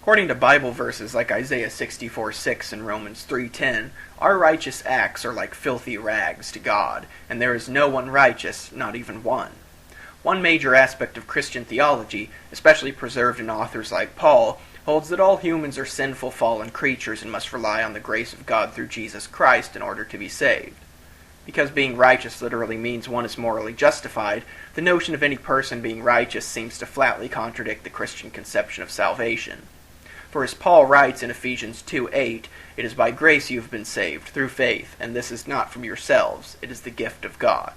According to Bible verses like Isaiah 64:6 and Romans 3:10, our righteous acts are like filthy rags to God, and there is no one righteous, not even one. One major aspect of Christian theology, especially preserved in authors like Paul, holds that all humans are sinful fallen creatures and must rely on the grace of God through Jesus Christ in order to be saved. Because being righteous literally means one is morally justified, the notion of any person being righteous seems to flatly contradict the Christian conception of salvation. For as Paul writes in Ephesians 2:8, "It is by grace you have been saved, through faith, and this is not from yourselves, it is the gift of God."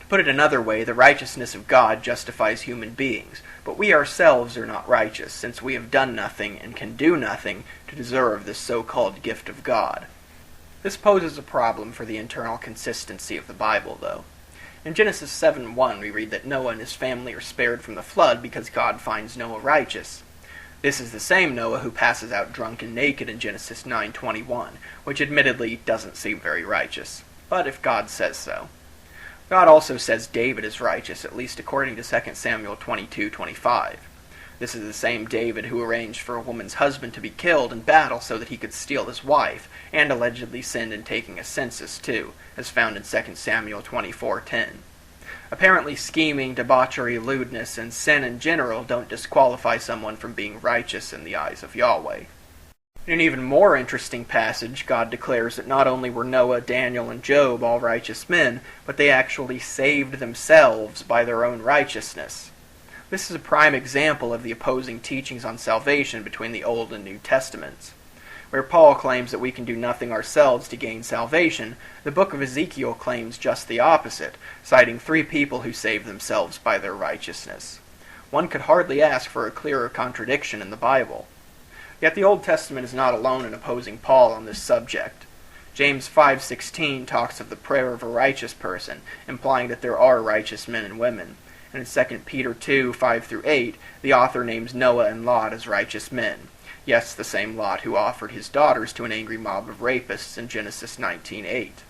To put it another way, the righteousness of God justifies human beings, but we ourselves are not righteous, since we have done nothing and can do nothing to deserve this so-called gift of God. This poses a problem for the internal consistency of the Bible, though. In Genesis 7:1 we read that Noah and his family are spared from the flood because God finds Noah righteous. This is the same Noah who passes out drunk and naked in Genesis 9:21, which admittedly doesn't seem very righteous. But if God says so. God also says David is righteous, at least according to 2 Samuel 22:25. This is the same David who arranged for a woman's husband to be killed in battle so that he could steal his wife, and allegedly sinned in taking a census too, as found in 2 Samuel 24:10. Apparently scheming, debauchery, lewdness, and sin in general don't disqualify someone from being righteous in the eyes of Yahweh. In an even more interesting passage, God declares that not only were Noah, Daniel, and Job all righteous men, but they actually saved themselves by their own righteousness. This is a prime example of the opposing teachings on salvation between the Old and New Testaments. Where Paul claims that we can do nothing ourselves to gain salvation, the book of Ezekiel claims just the opposite, citing 3 people who saved themselves by their righteousness. One could hardly ask for a clearer contradiction in the Bible. Yet the Old Testament is not alone in opposing Paul on this subject. James 5:16 talks of the prayer of a righteous person, implying that there are righteous men and women. And in 2 Peter 2:5-8, the author names Noah and Lot as righteous men. Yes, the same Lot who offered his daughters to an angry mob of rapists in Genesis 19:8.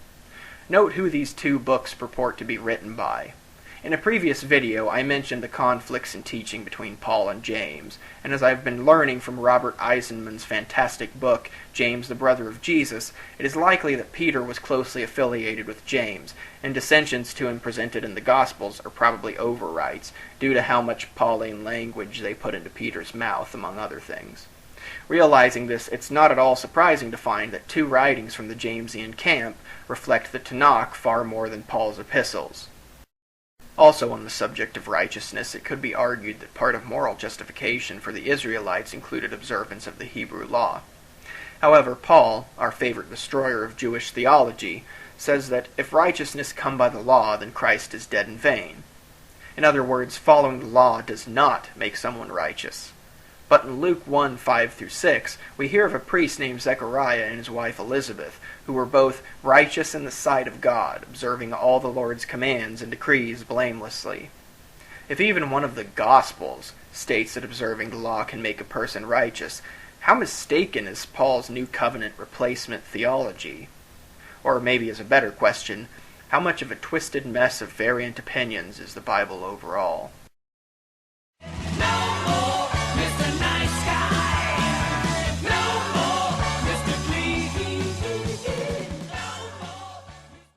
Note who these 2 books purport to be written by. In a previous video, I mentioned the conflicts in teaching between Paul and James, and as I've been learning from Robert Eisenman's fantastic book, James the Brother of Jesus, it is likely that Peter was closely affiliated with James, and dissensions to him presented in the Gospels are probably overwrites, due to how much Pauline language they put into Peter's mouth, among other things. Realizing this, it's not at all surprising to find that 2 writings from the Jamesian camp reflect the Tanakh far more than Paul's epistles. Also on the subject of righteousness, it could be argued that part of moral justification for the Israelites included observance of the Hebrew law. However, Paul, our favorite destroyer of Jewish theology, says that if righteousness come by the law, then Christ is dead in vain. In other words, following the law does not make someone righteous. But in Luke 1:5-6, we hear of a priest named Zechariah and his wife Elizabeth, who were both righteous in the sight of God, observing all the Lord's commands and decrees blamelessly. If even one of the Gospels states that observing the law can make a person righteous, how mistaken is Paul's New Covenant replacement theology? Or maybe as a better question, how much of a twisted mess of variant opinions is the Bible overall?